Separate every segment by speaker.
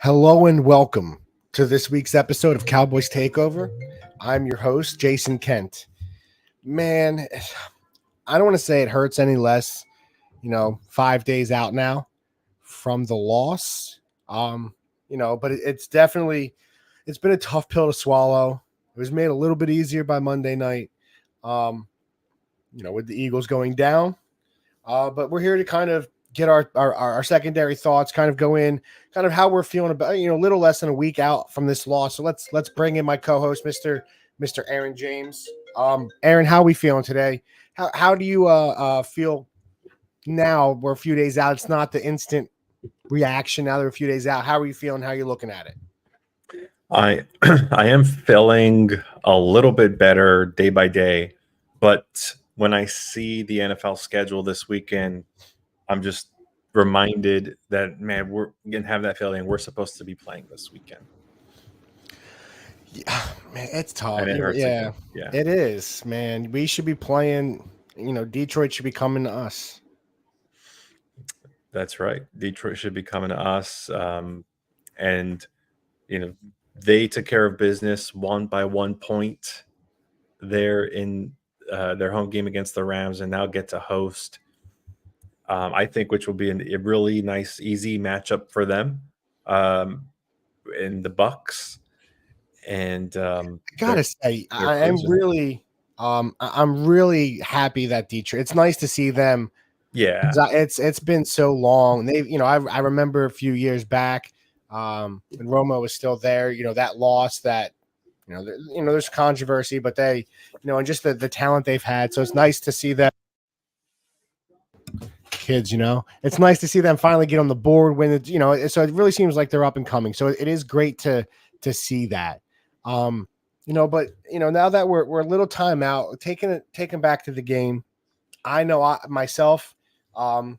Speaker 1: Hello and welcome to this week's episode of Cowboys Takeover. I'm your host, Jason Kent. Man, I don't want to say it hurts any less, 5 days out now from the loss. But it's definitely it's been a tough pill to swallow. It was made a little bit easier by Monday night, with the Eagles going down. But we're here to kind of get our secondary thoughts, kind of go in, kind of how we're feeling about, a little less than a week out from this loss. So let's bring in my co-host, Mr. Aaron James. Aaron, how are we feeling today? How do you feel now? We're a few days out. It's not the instant reaction. Now they're a few days out. How are you feeling? How are you looking at it?
Speaker 2: I I am feeling a little bit better day by day, but when I see the NFL schedule this weekend, I'm just reminded that man, we're gonna have that feeling we're supposed to be playing this weekend,
Speaker 1: Yeah, man, it's tough.
Speaker 2: and it hurts
Speaker 1: Yeah,
Speaker 2: again. Yeah,
Speaker 1: it is, man. We should be playing. Detroit should be coming to us.
Speaker 2: that's right. Detroit should be coming to us, and you know they took care of business one by 1 point there in their home game against the Rams, and now get to host. I think which will be a really nice, easy matchup for them um, in the Bucks, and
Speaker 1: I gotta say,
Speaker 2: they're
Speaker 1: I'm
Speaker 2: cruising.
Speaker 1: really, I'm really happy that Detroit. It's nice to see them.
Speaker 2: Yeah,
Speaker 1: It's been so long. They've, I remember a few years back, when Romo was still there. That loss that, there's controversy, but they, and just the talent they've had. So it's nice to see them kids. It's nice to see them finally get on the board when it's, so it really seems like they're up and coming. So it is great to see that. But now that we're a little time out, taking back to the game, I know myself, I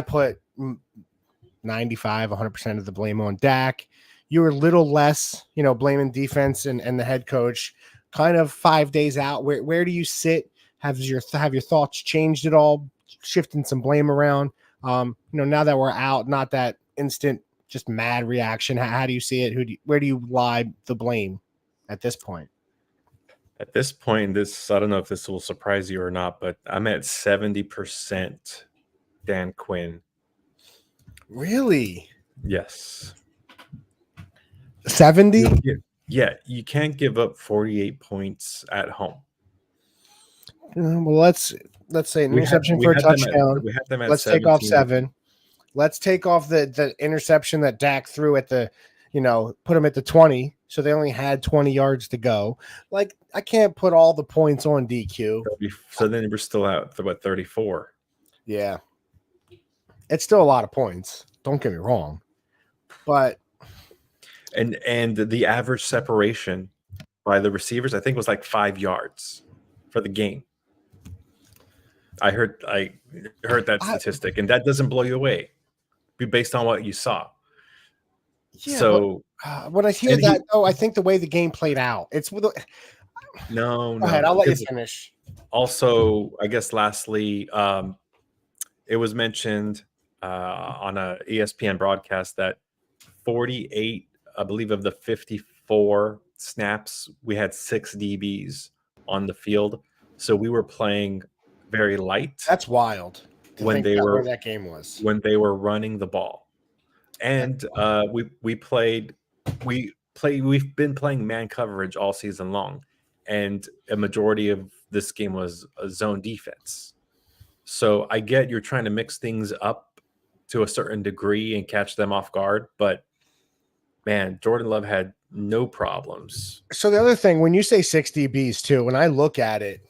Speaker 1: put 95, 100% of the blame on Dak. You were a little less, blaming defense and the head coach. Kind of 5 days out. Where do you sit? Have your thoughts changed at all? Shifting some blame around. Now that we're out, not that instant, just mad reaction. How do you see it? Where do you lie the blame at this point?
Speaker 2: at this point, I don't know if this will surprise you or not, but I'm at 70% Dan Quinn.
Speaker 1: Really?
Speaker 2: Yes.
Speaker 1: 70?
Speaker 2: Yeah, you can't give up 48 points at home.
Speaker 1: Well, let's say an interception for a touchdown.
Speaker 2: We have them at
Speaker 1: Let's take off
Speaker 2: 17.
Speaker 1: 7. Let's take off the interception that Dak threw at the, put him at the 20. So they only had 20 yards to go. Like, I can't put all the points on DQ.
Speaker 2: So then we're still at 34.
Speaker 1: Yeah. It's still a lot of points. Don't get me wrong. But
Speaker 2: and the average separation by the receivers, I think, was like 5 yards for the game. I heard that statistic, and that doesn't blow you away, based on what you saw.
Speaker 1: Yeah,
Speaker 2: so
Speaker 1: when I hear that, though, I think the way the game played out, it's with.
Speaker 2: No.
Speaker 1: Go ahead. I'll let you finish.
Speaker 2: Also, I guess lastly, it was mentioned on a ESPN broadcast that 48, I believe, of the 54 snaps, we had 6 DBs on the field. So we were playing very light.
Speaker 1: That's wild.
Speaker 2: Where
Speaker 1: that game was.
Speaker 2: When they were running the ball. And we've been playing man coverage all season long, and a majority of this game was a zone defense. So I get you're trying to mix things up to a certain degree and catch them off guard, but man, Jordan Love had no problems.
Speaker 1: So the other thing, when you say 6 DBs too, when I look at it,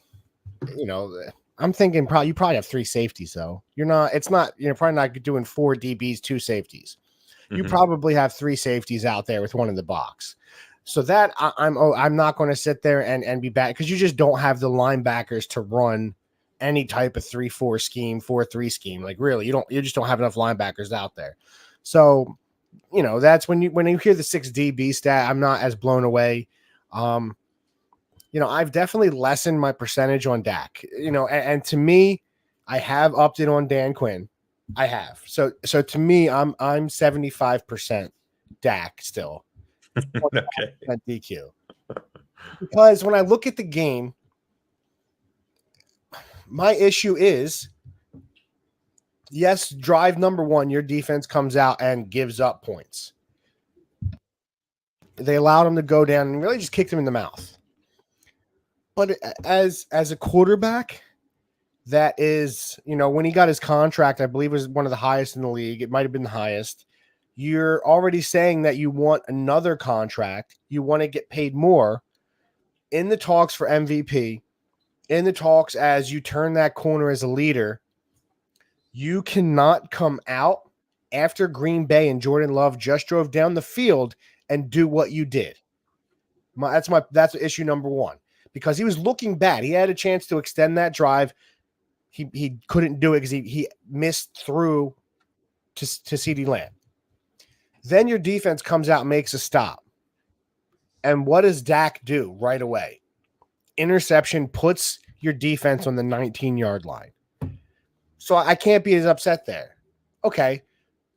Speaker 1: I'm thinking you probably have 3 safeties though. You're probably not doing 4 DBs, 2 safeties. You probably have 3 safeties out there with one in the box. So that I'm not going to sit there and be bad, because you just don't have the linebackers to run any type of 3-4 scheme, 4-3 scheme. Like, really, you just don't have enough linebackers out there. So, that's when you hear the 6 DB stat, I'm not as blown away. I've definitely lessened my percentage on Dak. And to me, I have upped it on Dan Quinn. I have. So to me, I'm 75% Dak still.
Speaker 2: Okay.
Speaker 1: 25% DQ. Because when I look at the game, my issue is yes, drive number 1, your defense comes out and gives up points. They allowed him to go down and really just kicked him in the mouth. But as a quarterback, that is, when he got his contract, I believe it was one of the highest in the league. It might have been the highest. You're already saying that you want another contract. You want to get paid more in the talks for MVP, in the talks as you turn that corner as a leader. You cannot come out after Green Bay and Jordan Love just drove down the field and do what you did. That's issue number 1, because he was looking bad. He had a chance to extend that drive. He couldn't do it because he missed through to CeeDee Lamb. Then your defense comes out and makes a stop. And what does Dak do right away? Interception, puts your defense on the 19-yard line. So I can't be as upset there. Okay.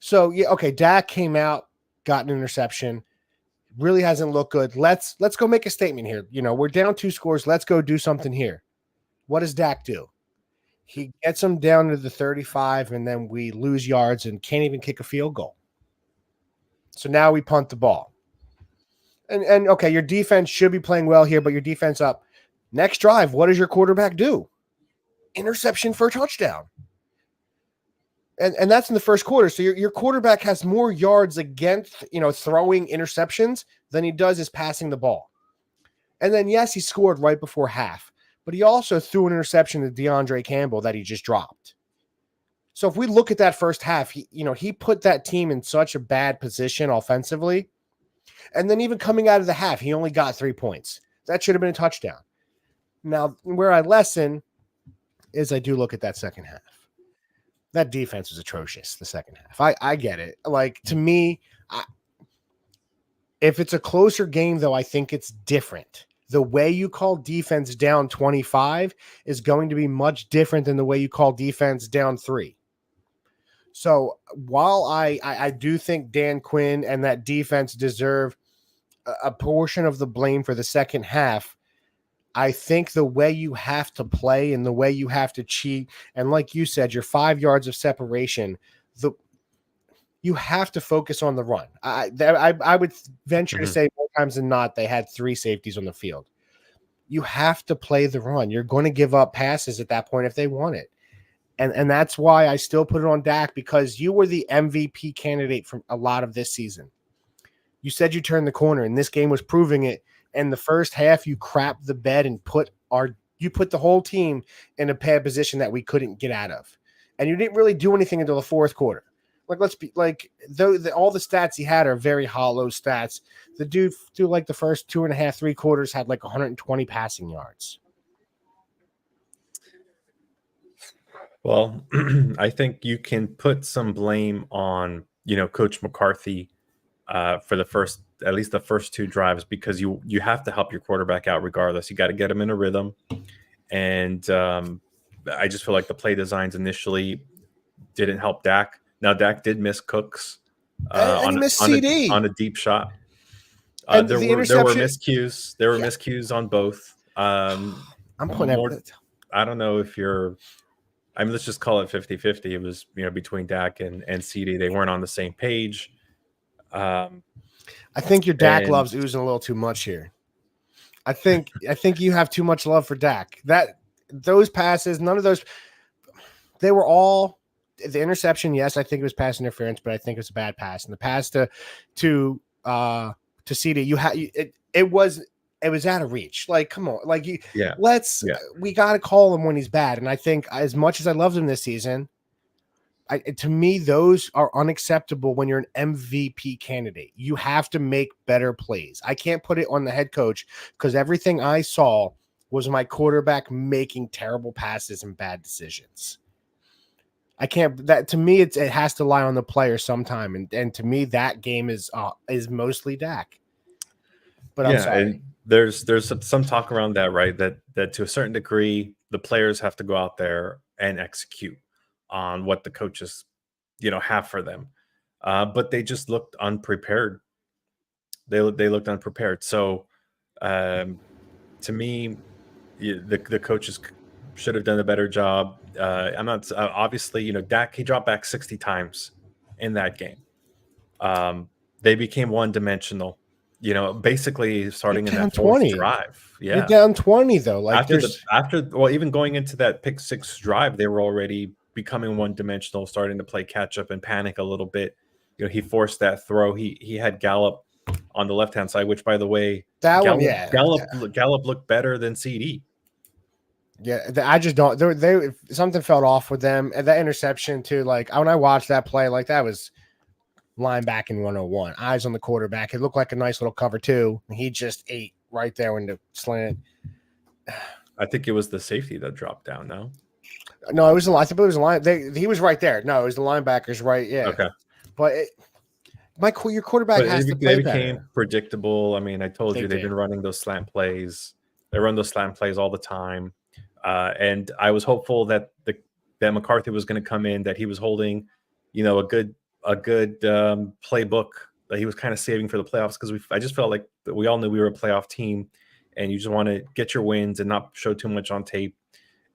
Speaker 1: So, yeah, okay, Dak came out, got an interception. Really hasn't looked good. Let's go make a statement here. We're down 2 scores. Let's go do something here. What does Dak do? He gets them down to the 35, and then we lose yards and can't even kick a field goal. So now we punt the ball. And okay, your defense should be playing well here, but your defense up. Next drive, what does your quarterback do? Interception for a touchdown. And that's in the first quarter. So your quarterback has more yards against, throwing interceptions than he does is passing the ball. And then, yes, he scored right before half, but he also threw an interception to DeAndre Campbell that he just dropped. So if we look at that first half, he put that team in such a bad position offensively. And then even coming out of the half, he only got 3 points. That should have been a touchdown. Now, where I lessen is I do look at that second half. That defense was atrocious, the second half. I get it. Like, to me, if it's a closer game, though, I think it's different. The way you call defense down 25 is going to be much different than the way you call defense down 3. So while I do think Dan Quinn and that defense deserve a portion of the blame for the second half, I think the way you have to play and the way you have to cheat, and like you said, your 5 yards of separation, you have to focus on the run. I would venture to say more times than not, they had 3 safeties on the field. You have to play the run. You're going to give up passes at that point if they want it. And that's why I still put it on Dak, because you were the MVP candidate from a lot of this season. You said you turned the corner, and this game was proving it. And the first half, you crapped the bed and put the whole team in a bad position that we couldn't get out of. And you didn't really do anything until the fourth quarter. Like, let's be like, though all the stats he had are very hollow stats. The dude through like the first 2.5, 3 quarters had like 120 passing yards.
Speaker 2: Well, I think you can put some blame on, Coach McCarthy for at least the first 2 drives, because you have to help your quarterback out regardless. You got to get him in a rhythm. And I just feel like the play designs initially didn't help Dak. Now, Dak did miss Cooks
Speaker 1: and he missed CD
Speaker 2: on a deep shot.
Speaker 1: And
Speaker 2: there were miscues. There were miscues on both.
Speaker 1: I'm putting
Speaker 2: more, I don't know if you're. I mean, let's just call it 50-50. It was, between Dak and CD. They weren't on the same page.
Speaker 1: I think your Dak love's oozing a little too much here. I think you have too much love for Dak. Those passes, none of those, they were all the interception. Yes, I think it was pass interference, but I think it was a bad pass. And the pass to CD, it was out of reach. Like, come on, like we got to call him when he's bad. And I think as much as I loved him this season, to me, those are unacceptable when you're an MVP candidate. You have to make better plays. I can't put it on the head coach, because everything I saw was my quarterback making terrible passes and bad decisions. I can't. That to me, it has to lie on the player sometime. And to me, that game is mostly Dak. But I'm sorry.
Speaker 2: And there's some talk around that, right? That to a certain degree, the players have to go out there and execute on what the coaches have for them. But they just looked unprepared. They looked unprepared. So to me, the coaches should have done a better job. I'm not obviously, Dak, he dropped back 60 times in that game. They became one dimensional, basically
Speaker 1: You're
Speaker 2: starting in
Speaker 1: down
Speaker 2: that fourth
Speaker 1: 20.
Speaker 2: drive.
Speaker 1: You're
Speaker 2: Yeah.
Speaker 1: down 20 though. Like
Speaker 2: Well, even going into that pick six drive, they were already becoming one dimensional, starting to play catch up and panic a little bit. He forced that throw. He had Gallup on the left hand side, which, by the way,
Speaker 1: that one,
Speaker 2: Gallup
Speaker 1: yeah.
Speaker 2: Gallup looked better than CD.
Speaker 1: Yeah, I just don't. They something felt off with them, and that interception too. Like when I watched that play, like that was linebacking 101. Eyes on the quarterback. It looked like a nice little cover too. And he just ate right there in the slant.
Speaker 2: I think it was the safety that dropped down.
Speaker 1: No, it was I think it was a line. He was right there. No, it was the linebackers right. Yeah.
Speaker 2: Okay.
Speaker 1: But your quarterback has to play
Speaker 2: they became
Speaker 1: better.
Speaker 2: predictable. I mean, I told you they've
Speaker 1: did.
Speaker 2: been running those slant plays. They run those slant plays all the time. And I was hopeful that that McCarthy was going to come in, that he was holding, a good playbook that he was kind of saving for the playoffs, because I just felt like we all knew we were a playoff team, and you just want to get your wins and not show too much on tape.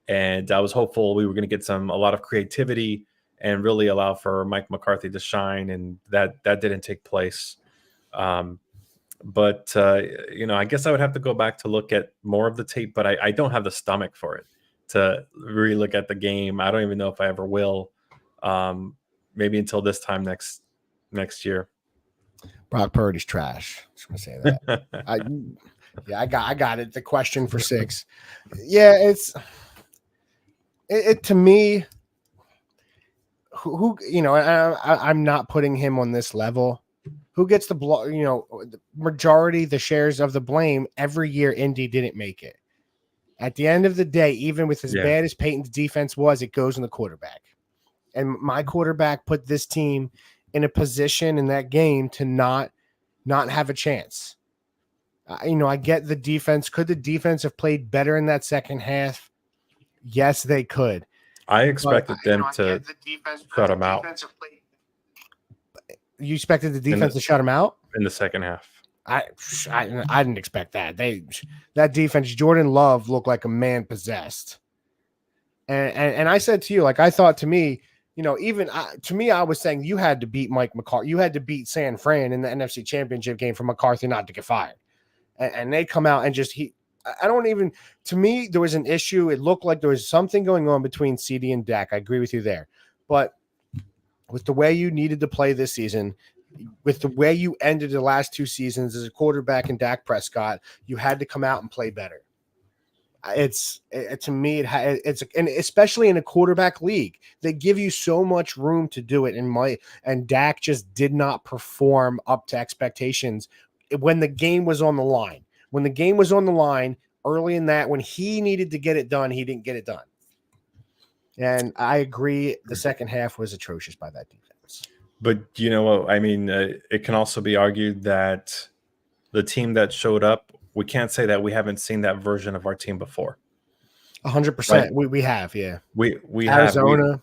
Speaker 2: And I was hopeful we were going to get a lot of creativity and really allow for Mike McCarthy to shine, and that didn't take place. But I guess I would have to go back to look at more of the tape, but I don't have the stomach for it to really look at the game. I don't even know if I ever will. Maybe until this time next year.
Speaker 1: Brock Purdy's trash. Just gonna say that. I got it. The question for 6. Yeah, it to me. Who I'm not putting him on this level. Who gets the majority, the shares of the blame every year? Indy didn't make it. At the end of the day, even with as bad as Peyton's defense was, it goes in the quarterback. And my quarterback put this team in a position in that game to not have a chance. I get the defense. Could the defense have played better in that second half? Yes, they could.
Speaker 2: I expected them to shut him out.
Speaker 1: You expected the defense to shut him out
Speaker 2: in the second half?
Speaker 1: I didn't expect that. That defense, Jordan Love looked like a man possessed. And I said to you, like I thought to me, I was saying you had to beat Mike McCarthy. You had to beat San Fran in the NFC Championship game for McCarthy not to get fired. And they come out and to me, there was an issue. It looked like there was something going on between CD and Dak. I agree with you there. But with the way you needed to play this season, with the way you ended the last 2 seasons as a quarterback in Dak Prescott, you had to come out and play better. To me, and especially in a quarterback league, they give you so much room to do it. And Dak just did not perform up to expectations when the game was on the line. When the game was on the line early in that, when he needed to get it done, he didn't get it done. And I agree, the second half was atrocious by that defense.
Speaker 2: But you know what? I mean, it can also be argued that the team that showed up, we can't say that we haven't seen that version of our team before.
Speaker 1: 100%. We have, yeah.
Speaker 2: We
Speaker 1: Arizona.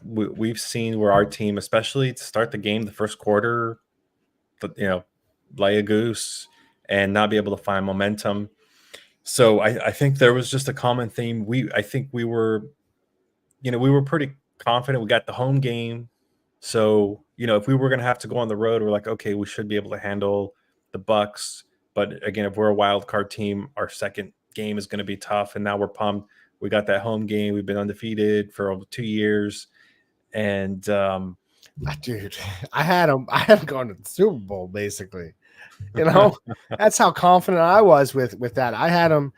Speaker 2: We've seen where our team, especially to start the game, the first quarter, lay a goose and not be able to find momentum. So I think there was just a common theme. I think we were pretty confident. We got the home game. So, if we were going to have to go on the road, we're like, okay, we should be able to handle the Bucks. But again, if we're a wild card team, our second game is going to be tough. And now we're pumped. We got that home game. We've been undefeated for over 2 years. And
Speaker 1: dude, I had him going to the Super Bowl, basically. That's how confident I was with that. I had him,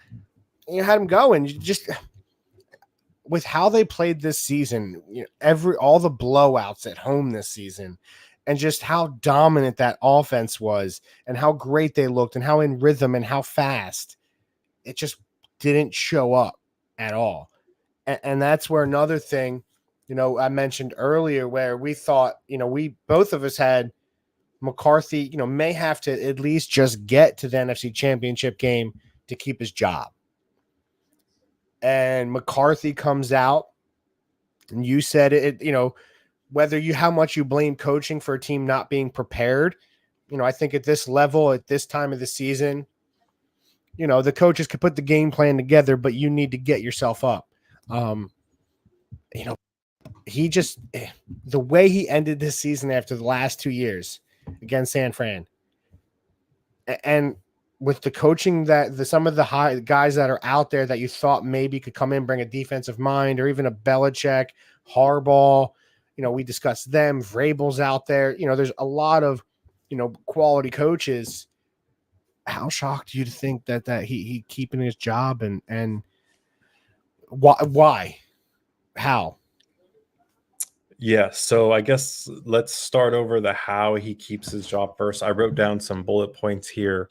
Speaker 1: going. Just with how they played this season, all the blowouts at home this season, and just how dominant that offense was, and how great they looked, and how in rhythm, and how fast, it just didn't show up at all. And that's where another thing, I mentioned earlier, where we thought, both of us had McCarthy, may have to at least just get to the NFC Championship game to keep his job. And McCarthy comes out, and you said it, how much you blame coaching for a team not being prepared, I think at this level, at this time of the season, the coaches could put the game plan together, but you need to get yourself up. You know, he just the way he ended this season after the last 2 years against San Fran, and with the coaching that some of the high guys that are out there that you thought maybe could come in, bring a defensive mind, or even a Belichick, Harbaugh, we discussed them. Vrabel's out there. There's a lot of quality coaches. How shocked do you think that he keeping his job, and why how?
Speaker 2: Yeah, so I guess let's start over the how he keeps his job first. I wrote down some bullet points here,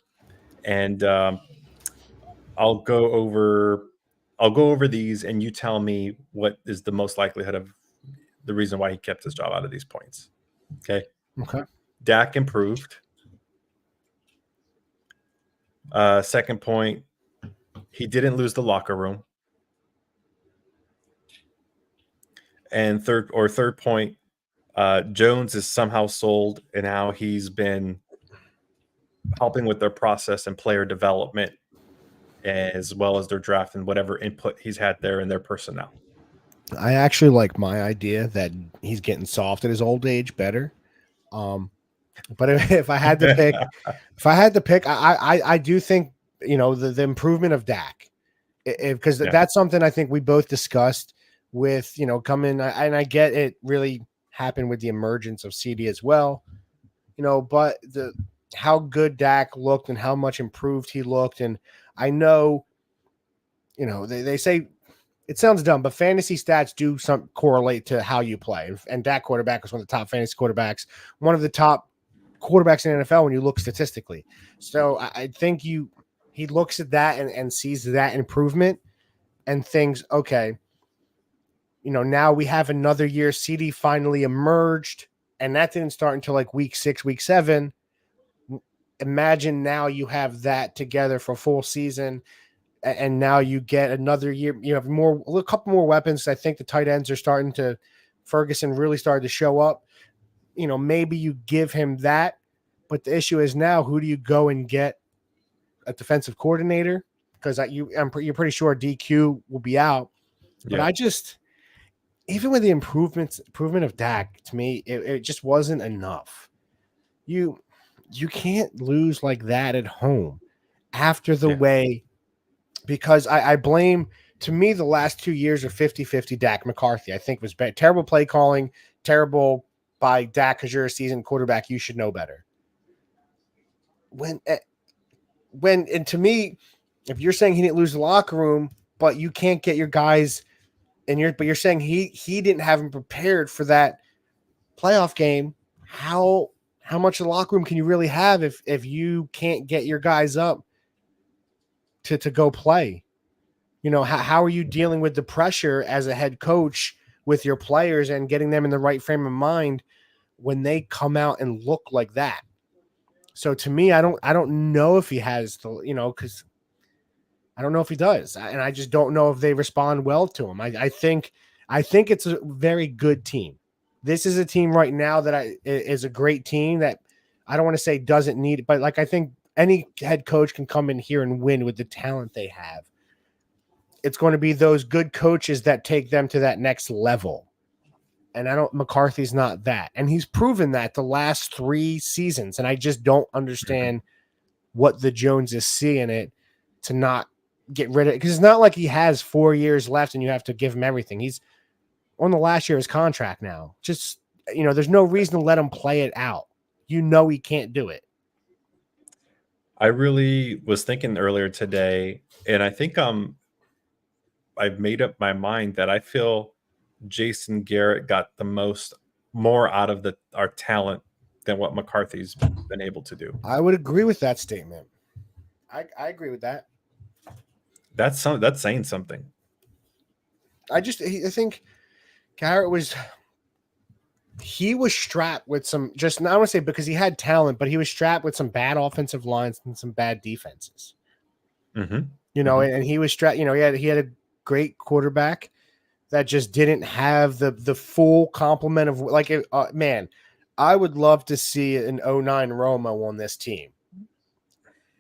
Speaker 2: and I'll go over these, and you tell me what is the most likelihood of the reason why he kept his job out of these points. Okay. Dak improved. Second point, he didn't lose the locker room. And third point, Jones is somehow sold, and how he's been helping with their process and player development, as well as their draft and whatever input he's had there in their personnel.
Speaker 1: I actually like my idea that he's getting soft at his old age better. But if I had to pick, I do think the improvement of Dak, because that's something I think we both discussed with coming, and I get it really happened with the emergence of CD as well, but how good Dak looked and how much improved he looked, and I know, they say it sounds dumb, but fantasy stats do correlate to how you play, and Dak quarterback was one of the top fantasy quarterbacks, one of the top quarterbacks in the NFL when you look statistically. So I think he looks at that and sees that improvement and thinks, okay, now we have another year. CD finally emerged, and that didn't start until like week 6, week 7. Imagine now you have that together for a full season, and now you get another year. You have a couple more weapons. I think the tight ends are starting to. Ferguson really started to show up. Maybe you give him that, but the issue is now, who do you go and get a defensive coordinator? Because you're pretty sure DQ will be out. But I just, even with the improvement of Dak, to me, it just wasn't enough. You can't lose like that at home after the way, because I blame, to me, the last 2 years are 50-50 Dak McCarthy. I think was bad. Terrible play calling, terrible by Dak, because you're a seasoned quarterback. You should know better. And to me, if you're saying he didn't lose the locker room, but you can't get your guys, but you're saying he didn't have him prepared for that playoff game, how much of the locker room can you really have if you can't get your guys up to go play? How are you dealing with the pressure as a head coach with your players and getting them in the right frame of mind when they come out and look like that? So to me, I don't know if he has the, because I don't know if he does. And I just don't know if they respond well to him. I think it's a very good team. This is a team right now that is a great team that I don't want to say doesn't need it, but like, I think any head coach can come in here and win with the talent they have. It's going to be those good coaches that take them to that next level. And McCarthy's not that. And he's proven that the last 3 seasons. And I just don't understand what the Joneses see in it to not get rid of it. Because it's not like he has 4 years left and you have to give him everything. He's on the last year of his contract now. Just, there's no reason to let him play it out. He can't do it.
Speaker 2: I really was thinking earlier today, and I think I've made up my mind that I feel Jason Garrett got more out of our talent than what McCarthy's been able to do.
Speaker 1: I would agree with that statement. I agree with that.
Speaker 2: That's saying something.
Speaker 1: I think Garrett was strapped with some, just not, I want to say because he had talent, but he was strapped with some bad offensive lines and some bad defenses.
Speaker 2: Mm-hmm.
Speaker 1: And he was strapped. He had a great quarterback that just didn't have the full complement of like man, I would love to see an 09 Romo on this team.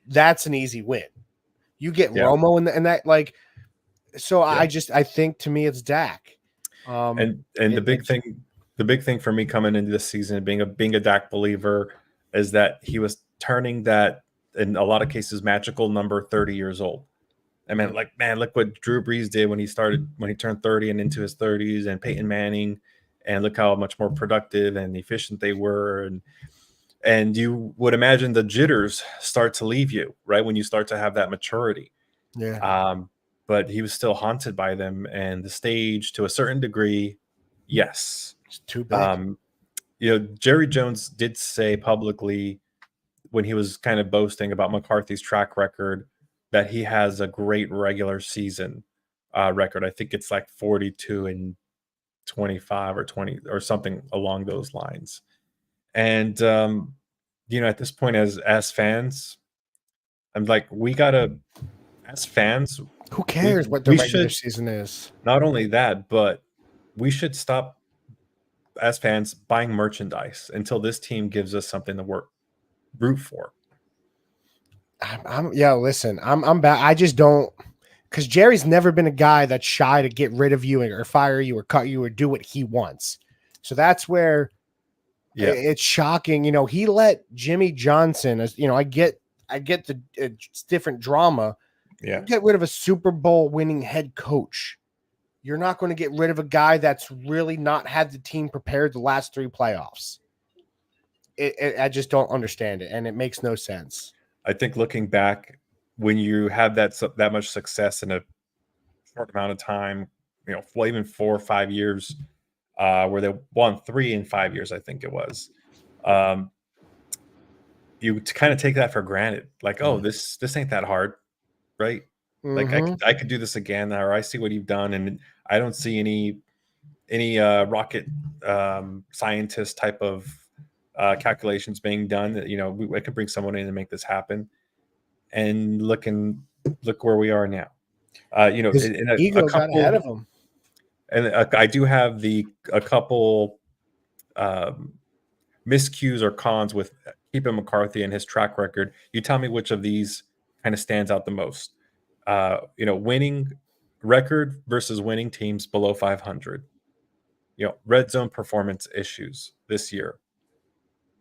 Speaker 1: That's an easy win. You get
Speaker 2: Yeah.
Speaker 1: Romo and that like so
Speaker 2: Yeah.
Speaker 1: I think to me it's Dak.
Speaker 2: And
Speaker 1: It,
Speaker 2: the big thing for me coming into this season, being a Dak believer, is that he was turning that in a lot of cases magical number 30 years old. I mean, like, man, look what Drew Brees did when he turned 30 and into his 30s, and Peyton Manning, and look how much more productive and efficient they were. And you would imagine the jitters start to leave you, right, when you start to have that maturity.
Speaker 1: yeah,
Speaker 2: But he was still haunted by them, and the stage to a certain degree, yes.
Speaker 1: it's too big.
Speaker 2: Jerry Jones did say publicly when he was kind of boasting about McCarthy's track record that he has a great regular season record. I think it's like 42-25 or 20 or something along those lines. And at this point, as fans, I'm like, we gotta, as fans,
Speaker 1: Who
Speaker 2: we
Speaker 1: cares what the
Speaker 2: we
Speaker 1: regular
Speaker 2: should
Speaker 1: season is?
Speaker 2: not only that, but we should stop as fans buying merchandise until this team gives us something to root for.
Speaker 1: Listen, I'm bad. I just don't because Jerry's never been a guy that's shy to get rid of you or fire you or cut you or do what he wants. So that's where it's shocking. He let Jimmy Johnson, as I get the different drama.
Speaker 2: Yeah.
Speaker 1: You get rid of a Super Bowl winning head coach. You're not going to get rid of a guy that's really not had the team prepared the last 3 playoffs. I just don't understand it, and it makes no sense.
Speaker 2: I think looking back, when you have that much success in a short amount of time, even 4 or 5 years, where they won 3 in 5 years, I think it was. You kind of take that for granted, like, oh, this ain't that hard, right? Like I could do this again, or I see what you've done, and I don't see any rocket scientist type of calculations being done. I could bring someone in and make this happen. And look where we are now.
Speaker 1: His
Speaker 2: in
Speaker 1: ego got ahead of him.
Speaker 2: And I do have a couple miscues or cons with keeping McCarthy and his track record. You tell me which of these kind of stands out the most. Winning record versus winning teams below 500. Red zone performance issues this year.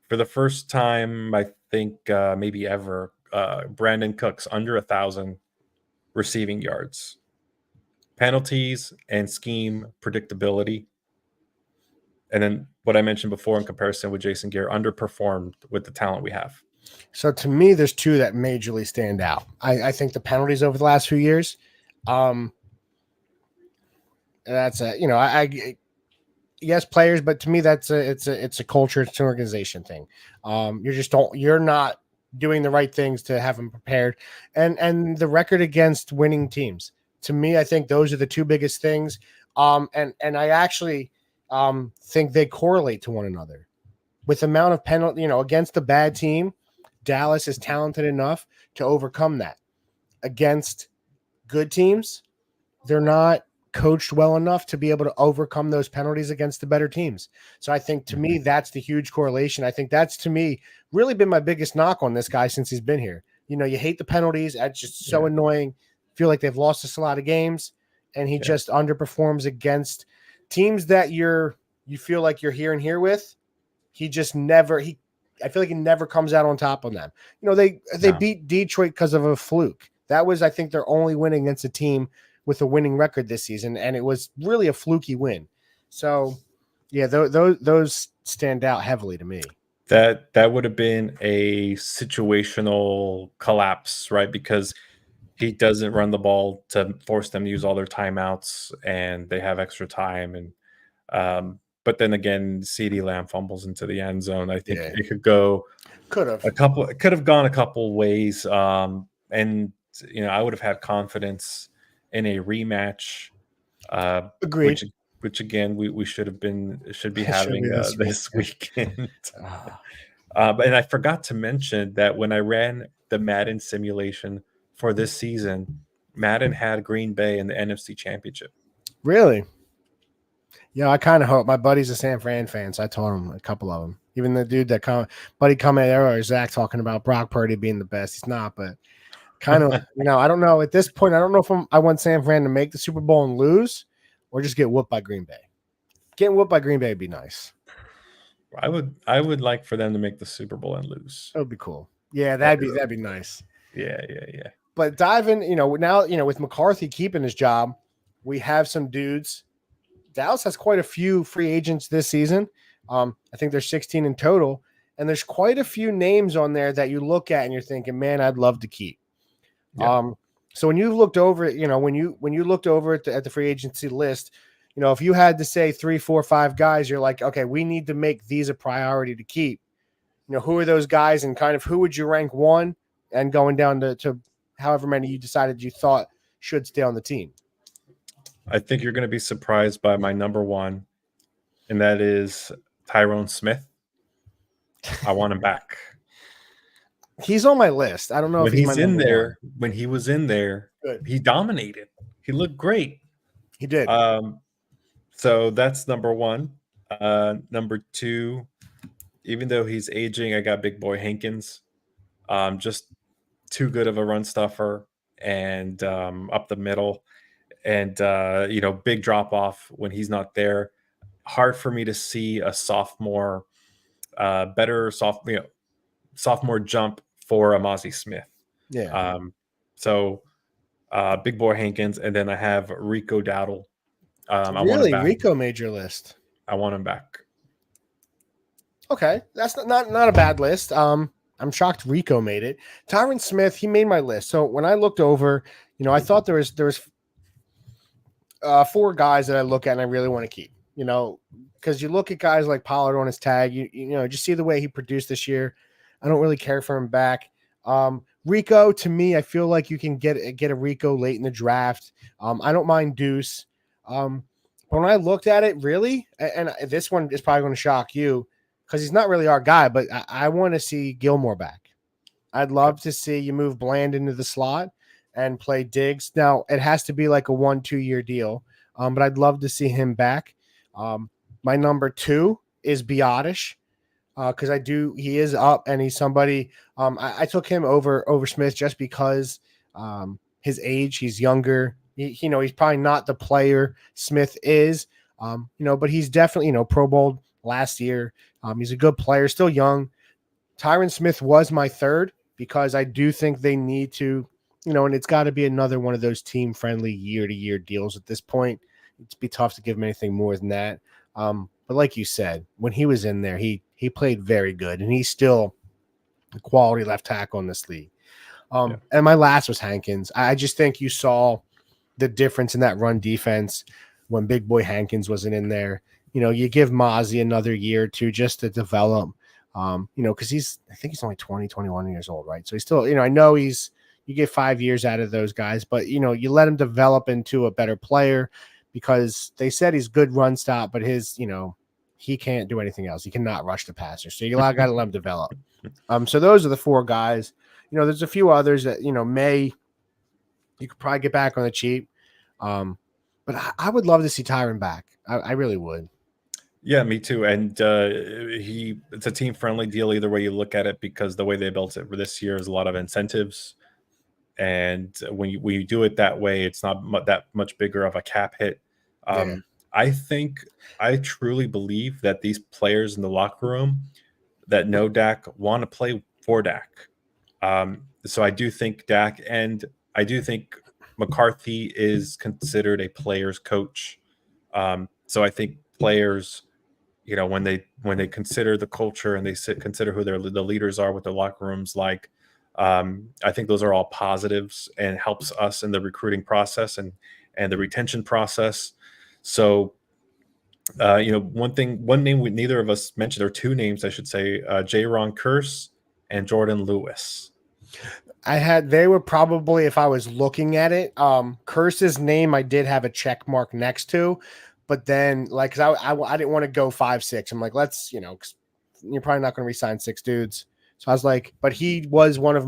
Speaker 2: For the first time, I think maybe ever, Brandon Cooks under 1,000 receiving yards. Penalties and scheme predictability. And then what I mentioned before in comparison with Jason Garrett, underperformed with the talent we have.
Speaker 1: So to me, there's 2 that majorly stand out. I think the penalties over the last few years, that's yes, players, but to me, it's a culture, it's an organization thing. You're not doing the right things to have them prepared, and the record against winning teams. To me, I think those are the 2 biggest things. And I actually think they correlate to one another with the amount of penalty. Against a bad team, Dallas is talented enough to overcome that. Against good teams, they're not coached well enough to be able to overcome those penalties against the better teams. So I think to me, that's the huge correlation. I think that's to me really been my biggest knock on this guy since he's been here. You hate the penalties. That's just so annoying. Feel like they've lost us a lot of games, and he just underperforms against teams that you feel like you're here and here with. He just never, I feel like he never comes out on top on them. They beat Detroit because of a fluke. That was, I think, their only win against a team with a winning record this season, and it was really a fluky win. So, yeah, those stand out heavily to me.
Speaker 2: That would have been a situational collapse, right? Because he doesn't run the ball to force them to use all their timeouts, and they have extra time. And but then again, CeeDee Lamb fumbles into the end zone. I think it could have gone a couple ways. And I would have had confidence in a rematch.
Speaker 1: Agreed.
Speaker 2: Which again, we should be having this weekend. And I forgot to mention that when I ran the Madden simulation for this season, Madden had Green Bay in the NFC Championship.
Speaker 1: Really? Yeah, I kind of hope my buddy's a San Fran fan, so I told him a couple of them. Even the dude that buddy comment earlier, Zach talking about Brock Purdy being the best. He's not, but kind of, I don't know. At this point, I don't know if I want San Fran to make the Super Bowl and lose, or just get whooped by Green Bay. Getting whooped by Green Bay would be nice.
Speaker 2: I would like for them to make the Super Bowl and lose.
Speaker 1: That would be cool. Yeah,
Speaker 2: Uh,
Speaker 1: that'd be nice.
Speaker 2: Yeah.
Speaker 1: But diving, now, with McCarthy keeping his job, we have some dudes. Dallas has quite a few free agents this season. I think there's 16 in total, and there's quite a few names on there that you look at and you're thinking, man, I'd love to keep.
Speaker 2: Yeah.
Speaker 1: So when you looked over, when you looked over at the free agency list, if you had to say 3, 4, 5 guys, you're like, okay, we need to make these a priority to keep. Who are those guys, and kind of who would you rank one, and going down to however many you decided you thought should stay on the team.
Speaker 2: I think you're going to be surprised by my number one, and that is Tyrone Smith. I want him back.
Speaker 1: He's on my list. I don't know
Speaker 2: When
Speaker 1: if he's my number
Speaker 2: there,
Speaker 1: one.
Speaker 2: when he was in there,
Speaker 1: Good.
Speaker 2: he dominated. He looked great.
Speaker 1: He did.
Speaker 2: So that's number one. Number two, even though he's aging, I got Big Boy Hankins. Just too good of a run stuffer and up the middle. And big drop off when he's not there. Hard for me to see a sophomore, sophomore jump for Amazi Smith.
Speaker 1: Yeah.
Speaker 2: So Big Boy Hankins, and then I have Rico Dowdle. I want him
Speaker 1: Really,
Speaker 2: back.
Speaker 1: Rico made your list.
Speaker 2: I want him back.
Speaker 1: Okay, that's not a bad list. I'm shocked Rico made it. Tyron Smith, he made my list. So when I looked over, I thought there was 4 guys that I look at and I really want to keep. Because you look at guys like Pollard on his tag, just see the way he produced this year. I don't really care for him back. Rico, to me, I feel like you can get a Rico late in the draft. I don't mind Deuce. But when I looked at it, really, and this one is probably going to shock you because he's not really our guy, but I want to see Gilmore back. I'd love to see you move Bland into the slot and play Diggs. Now, it has to be like a 1-2 year deal, but I'd love to see him back. My number 2 is Biotish because he is up and he's somebody. I took him over Smith just because his age, he's younger. He's probably not the player Smith is, but he's definitely, Pro Bowl last year. He's a good player, still young. Tyron Smith was my 3rd because I do think they need to, and it's got to be another one of those team-friendly year-to-year deals at this point. It'd be tough to give him anything more than that. But like you said, when he was in there, he played very good, and he's still a quality left tackle in this league. And my last was Hankins. I just think you saw the difference in that run defense when Big Boy Hankins wasn't in there. You give Mozzie another year or 2 just to develop, because I think he's only 20, 21 years old, right? So he's still, I know you get 5 years out of those guys, but, you let him develop into a better player because they said he's good run stop, but his, he can't do anything else. He cannot rush the passer. So you got to let him develop. So those are the 4 guys. There's a few others that, you could probably get back on the cheap. But I would love to see Tyron back. I really would.
Speaker 2: Yeah, me too. And it's a team-friendly deal either way you look at it because the way they built it for this year is a lot of incentives. And when you do it that way, it's not that much bigger of a cap hit. I truly believe that these players in the locker room that know Dak want to play for Dak. So I do think Dak, and I do think McCarthy is considered a player's coach. So I think players, when they consider the culture and they consider who the leaders are, what the locker rooms like, I think those are all positives and helps us in the recruiting process and the retention process. So, one name neither of us mentioned, or 2 names, I should say, Jaron Kearse and Jordan Lewis.
Speaker 1: They were probably, if I was looking at it, Kearse's name I did have a check mark next to, but then cause I didn't want to go 5, 6. I'm like, let's, cause you're probably not going to resign 6 dudes. So I was like, but he was one of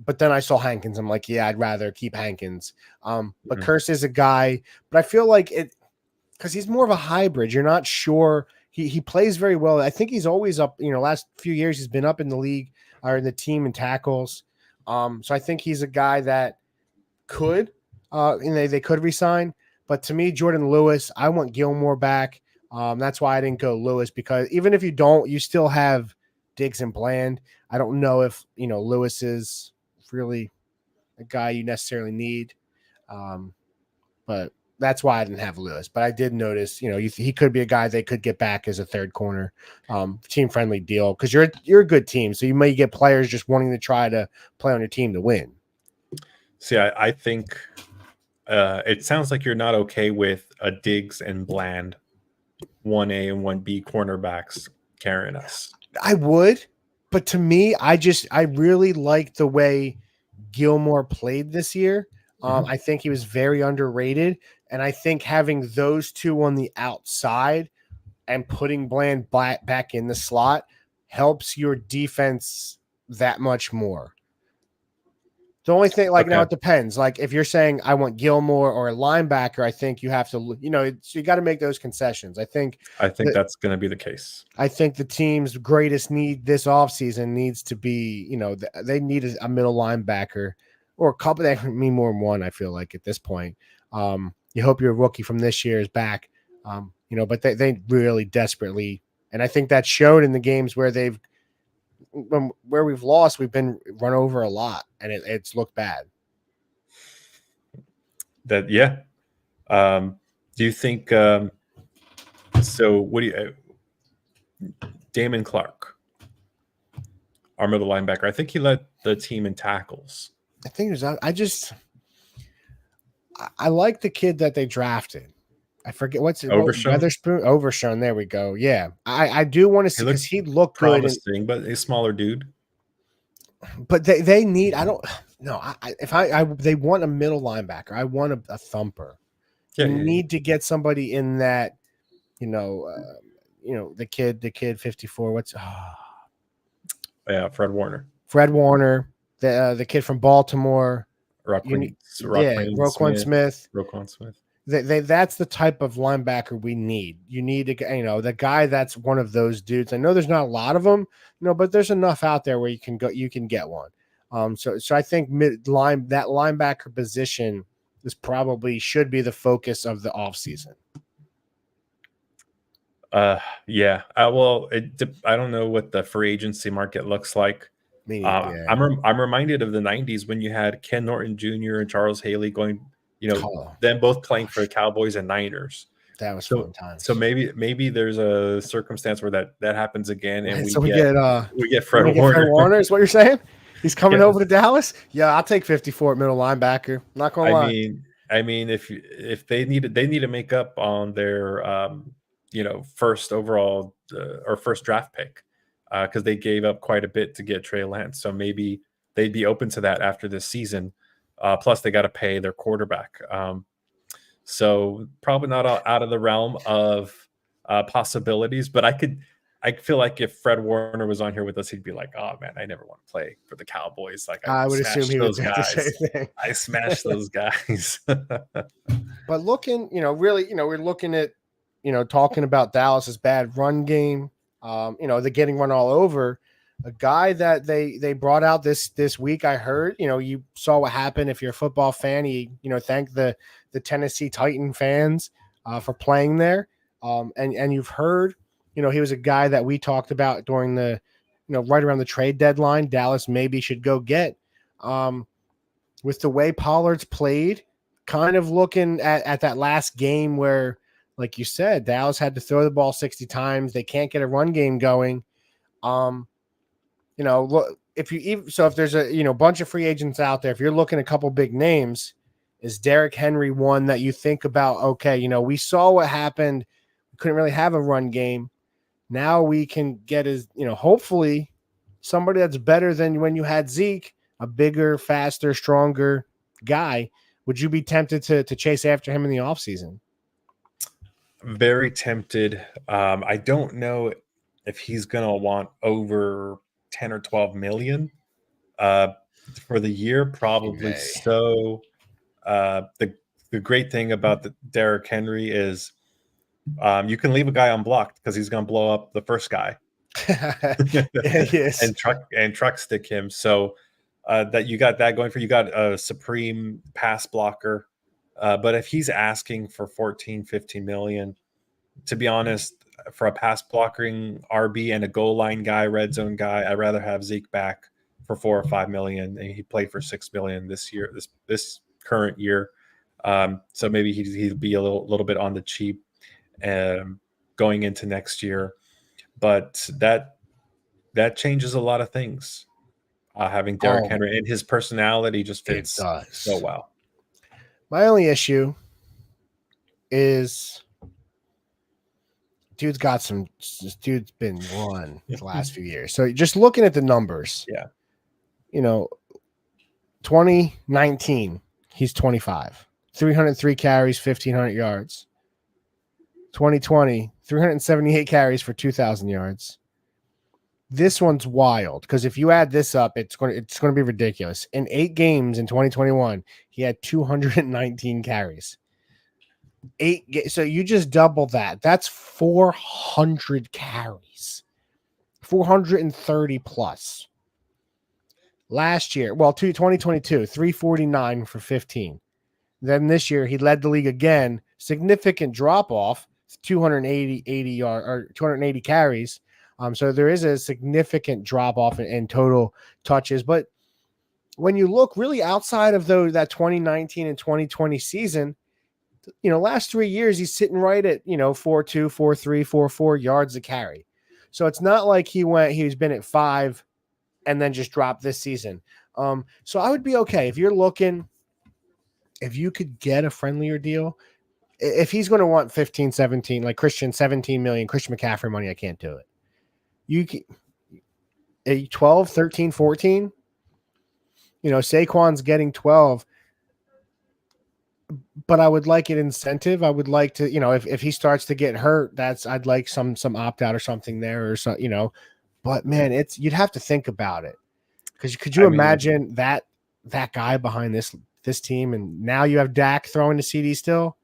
Speaker 1: but then I saw Hankins. I'm like, yeah, I'd rather keep Hankins. But Kearse is a guy, but I feel like because he's more of a hybrid. You're not sure. He plays very well. I think he's always up. Last few years he's been up in the league or in the team in tackles. So I think he's a guy that could, they could resign. But to me, Jordan Lewis, I want Gilmore back. That's why I didn't go Lewis, because even if you don't, you still have Diggs and Bland. I don't know if Lewis is really a guy you necessarily need. But that's why I didn't have Lewis. But I did notice, he could be a guy they could get back as a third corner, team friendly deal, because you're a good team, so you may get players just wanting to try to play on your team to win.
Speaker 2: See, I think it sounds like you're not okay with a Diggs and Bland 1A and 1B cornerbacks carrying us.
Speaker 1: I would, but to me, I really like the way Gilmore played this year. I think he was very underrated, and I think having those two on the outside and putting Bland back in the slot helps your defense that much more. The only thing, now it depends. Like, if you're saying I want Gilmore or a linebacker, I think you have to, you got to make those concessions. I think
Speaker 2: that's going to be the case.
Speaker 1: I think the team's greatest need this offseason needs to be, they need a middle linebacker or a couple. They mean more than one, I feel like, at this point. You hope your rookie from this year is back, but they really desperately, and I think that showed in the games where we've lost, we've been run over a lot, and it's looked bad.
Speaker 2: Do you think so? What do you Damon Clark, our middle linebacker? I think he led the team in tackles.
Speaker 1: I think it was. I like the kid that they drafted. I forget Weatherspoon. Overshown. There we go. Yeah, I do want to see, because he looked
Speaker 2: promising, but a smaller dude.
Speaker 1: But they need. I don't know. They want a middle linebacker. I want a thumper. You need to get somebody in that. The kid 54. What's
Speaker 2: Fred Warner.
Speaker 1: Fred Warner, the kid from Baltimore.
Speaker 2: Roquan
Speaker 1: Smith.
Speaker 2: Roquan Smith.
Speaker 1: That's the type of linebacker we need. You need to, the guy that's one of those dudes. I know there's not a lot of them, but there's enough out there where you can get one. So I think that linebacker position should be the focus of the offseason.
Speaker 2: Yeah. Well, I don't know what the free agency market looks like. I'm reminded of the 90s when you had Ken Norton Jr. and Charles Haley going, them both playing for the Cowboys and Niners.
Speaker 1: That was fun times.
Speaker 2: So maybe there's a circumstance where that happens again, and we get
Speaker 1: Fred Warner. Fred Warner is what you're saying? He's coming over to Dallas? Yeah, I'll take 54 at middle linebacker. Not gonna lie.
Speaker 2: I mean, if they need to make up on their first overall or first draft pick, because they gave up quite a bit to get Trey Lance. So maybe they'd be open to that after this season. Plus, they got to pay their quarterback. So probably not out of the realm of possibilities. But I feel like if Fred Warner was on here with us, he'd be like, "Oh man, I never want to play for the Cowboys." Like
Speaker 1: I would assume he would do the same thing.
Speaker 2: I smashed those guys.
Speaker 1: But looking, we're looking at, talking about Dallas's bad run game. They're getting run all over. A guy that they brought out this week, I heard, you saw what happened. If you're a football fan, he, thank the Tennessee Titan fans for playing there. And you've heard, he was a guy that we talked about during the, right around the trade deadline. Dallas maybe should go get, with the way Pollard's played, kind of looking at that last game where, like you said, Dallas had to throw the ball 60 times. They can't get a run game going. Look, if there's a, bunch of free agents out there, if you're looking at a couple big names, is Derrick Henry one that you think about? Okay, we saw what happened. We couldn't really have a run game. Now we can get hopefully somebody that's better than when you had Zeke, a bigger, faster, stronger guy. Would you be tempted to chase after him in the offseason?
Speaker 2: Very tempted. I don't know if he's gonna want over 10 or 12 million for the year. Probably so. The great thing about the Derrick Henry is You can leave a guy unblocked because he's going to blow up the first guy
Speaker 1: Yes.
Speaker 2: and truck stick him. So that you got that going for you. Got a supreme pass blocker. But if he's asking for 14, 15 million, to be honest, for a pass blocking RB and a goal line guy, red zone guy, I'd rather have Zeke back for 4 or 5 million. And he played for 6 million this year, this current year. So maybe he'd be a little bit on the cheap going into next year. But that changes a lot of things. Having Derrick
Speaker 1: Oh,
Speaker 2: Henry and his personality just
Speaker 1: it
Speaker 2: fits so
Speaker 1: does.
Speaker 2: well.
Speaker 1: My only issue is dude's been run the last few years. So just looking at the numbers,
Speaker 2: Yeah.
Speaker 1: 2019, he's 25, 303 carries, 1,500 yards. 2020, 378 carries for 2,000 yards. This one's wild because if you add this up, it's going to be ridiculous. In 8 games in 2021, he had 219 carries. So you just double that. That's 400 carries, 430 plus. Last year, 2022, 349 for 15. Then this year, he led the league again. Significant drop off, 280 carries. So there is a significant drop off in total touches. But when you look really outside of that 2019 and 2020 season, last 3 years, he's sitting right at, 4.2, 4.3, 4.4 yards a carry. So it's not like he's been at 5 and then just dropped this season. So I would be okay if you could get a friendlier deal. If he's going to want 15, 17, like Christian, 17 million, Christian McCaffrey money, I can't do it. You can 12, 13, 14. Saquon's getting 12, but I would like an incentive. I would like to, if he starts to get hurt, I'd like some opt out or something there or so, but man, you'd have to think about it. Because could you imagine that guy behind this team, and now you have Dak throwing to CD still?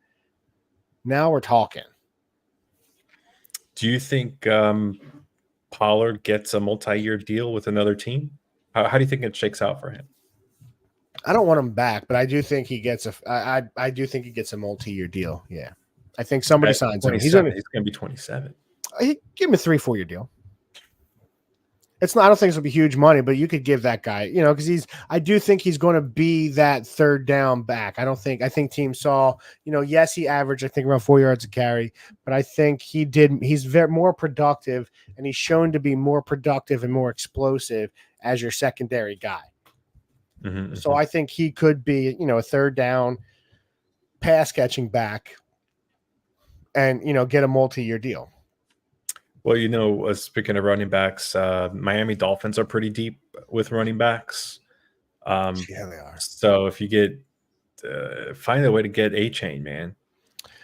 Speaker 1: Now we're talking.
Speaker 2: Do you think Pollard gets a multi-year deal with another team? How do you think it shakes out for him?
Speaker 1: I don't want him back, but I do think he gets I do think he gets a multi-year deal. Yeah, I think somebody signs him. He's going
Speaker 2: to be 27.
Speaker 1: Give him a 3-4 year deal. It's not. I don't think it's gonna be huge money, but you could give that guy, because I do think he's going to be that third down back. I think teams saw, yes, he averaged, I think, around 4 yards a carry, but I think he's very more productive, and he's shown to be more productive and more explosive as your secondary guy.
Speaker 2: Mm-hmm,
Speaker 1: so I think he could be, a third down pass catching back and, get a multi-year deal.
Speaker 2: Well, speaking of running backs, Miami Dolphins are pretty deep with running backs.
Speaker 1: Yeah, they are.
Speaker 2: So if you get find a way to get A-Chain, man.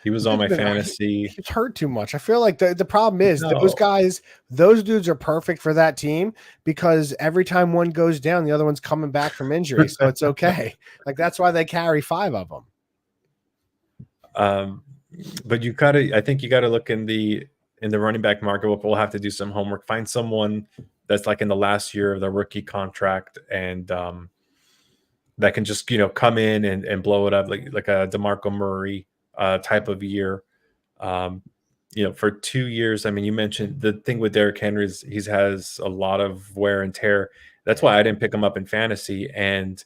Speaker 2: He was on my fantasy.
Speaker 1: He's hurt too much. I feel like the problem is those guys, those dudes are perfect for that team because every time one goes down, the other one's coming back from injury. So it's okay. Like that's why they carry 5 of them.
Speaker 2: But I think you gotta look in the running back market. We'll have to do some homework. Find someone that's like in the last year of their rookie contract and that can just come in and blow it up like a DeMarco Murray type of year. For 2 years. I mean, you mentioned the thing with Derrick Henry is he has a lot of wear and tear. That's why I didn't pick him up in fantasy. And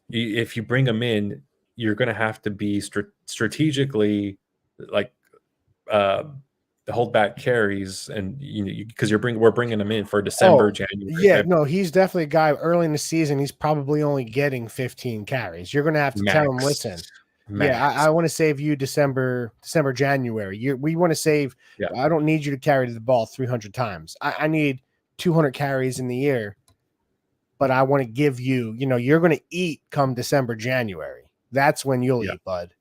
Speaker 2: if you bring him in, you're going to have to be strategically like hold back carries, and because we're bringing him in for December, January.
Speaker 1: Yeah, no, he's definitely a guy early in the season. He's probably only getting 15 carries. You're going to have to tell him, listen. Max. Yeah, I want to save you December, January. We want to save. Yeah. I don't need you to carry the ball 300 times. I need 200 carries in the year, but I want to give you. You're going to eat come December, January. That's when you'll eat, bud.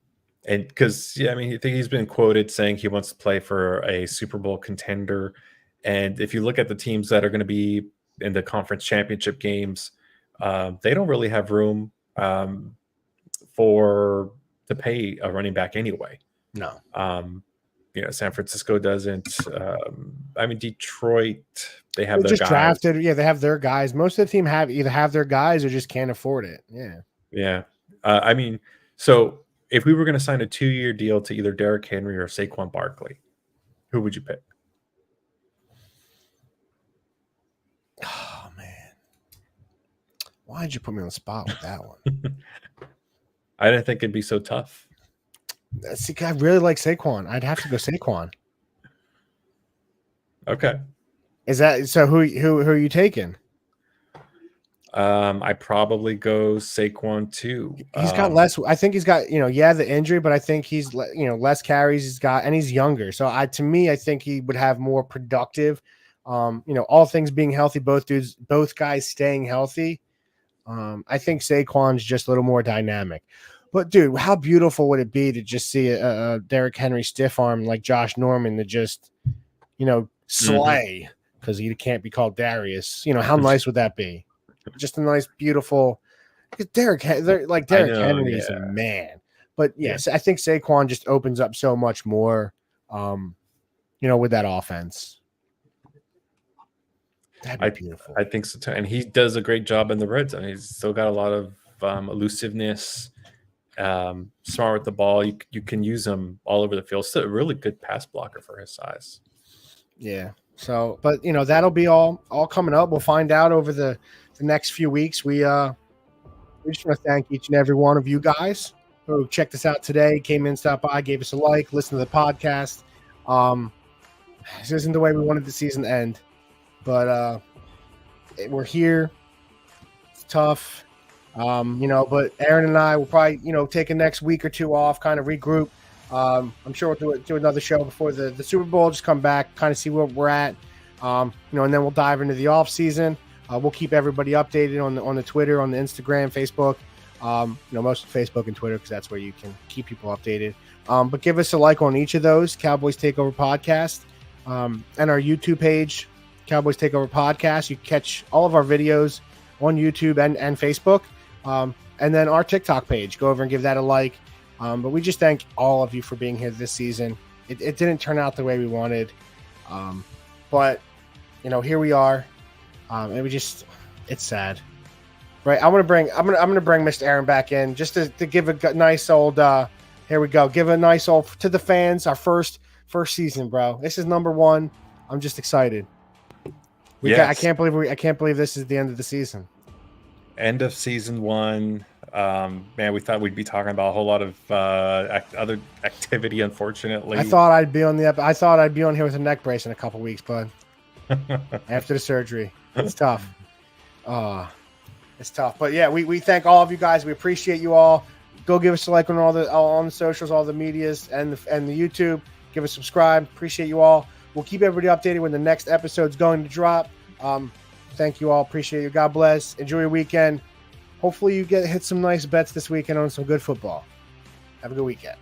Speaker 2: And because I think he's been quoted saying he wants to play for a Super Bowl contender. And if you look at the teams that are going to be in the conference championship games, they don't really have room to pay a running back anyway.
Speaker 1: No.
Speaker 2: San Francisco doesn't. I mean, Detroit, they have
Speaker 1: They
Speaker 2: their
Speaker 1: just
Speaker 2: guys.
Speaker 1: drafted. Yeah, they have their guys. Most of the team either have their guys or just can't afford it. Yeah.
Speaker 2: Yeah. I mean, so if we were going to sign a 2-year deal to either Derrick Henry or Saquon Barkley, who would you pick?
Speaker 1: Oh man, why did you put me on the spot with that one?
Speaker 2: I didn't think it'd be so tough.
Speaker 1: See, I really like Saquon. I'd have to go Saquon.
Speaker 2: Okay.
Speaker 1: Is that so? Who are you taking?
Speaker 2: I probably go Saquon too.
Speaker 1: He's got less. I think he's got the injury, but I think he's less carries he's got, and he's younger. So I think he would have more productive. All things being healthy, both guys staying healthy. I think Saquon's just a little more dynamic. But dude, how beautiful would it be to just see a Derrick Henry stiff arm like Josh Norman to just slay because he can't be called Darius. How nice would that be? Just a nice, beautiful. Derrick Henry is a man, but yes, I think Saquon just opens up so much more, with that offense. That'd be beautiful.
Speaker 2: I think so too, and he does a great job in the red zone. He's still got a lot of elusiveness, smart with the ball. You can use him all over the field. Still a really good pass blocker for his size.
Speaker 1: Yeah. So, but that'll be all coming up. We'll find out over the next few weeks. We just want to thank each and every one of you guys who checked us out today, came in, stopped by, gave us a like, listened to the podcast. This isn't the way we wanted the season to end, but we're here. It's tough, but Aaron and I will probably, take a next week or two off, kind of regroup. I'm sure we'll do another show before the Super Bowl. Just come back, kind of see where we're at, and then we'll dive into the off season. We'll keep everybody updated on the Twitter, on the Instagram, Facebook, most Facebook and Twitter because that's where you can keep people updated. But give us a like on each of those, Cowboys Takeover Podcast, and our YouTube page, Cowboys Takeover Podcast. You can catch all of our videos on YouTube and Facebook, and then our TikTok page. Go over and give that a like. But we just thank all of you for being here this season. It didn't turn out the way we wanted, but here we are. It's sad, right? I'm gonna bring Mr. Aaron back in just to give a nice old. Here we go. Give a nice old to the fans. Our first season, bro. This is number 1. I'm just excited. I can't believe this is the end of the season.
Speaker 2: End of season 1. Man, we thought we'd be talking about a whole lot of other activity. Unfortunately,
Speaker 1: I thought I'd be on here with a neck brace in a couple weeks, bud. After the surgery, it's tough. It's tough. But yeah, we thank all of you guys. We appreciate you all. Go give us a like on on the socials, all the medias, and the YouTube. Give us a subscribe. Appreciate you all. We'll keep everybody updated when the next episode's going to drop. Thank you all. Appreciate you. God bless. Enjoy your weekend. Hopefully you hit some nice bets this weekend on some good football. Have a good weekend.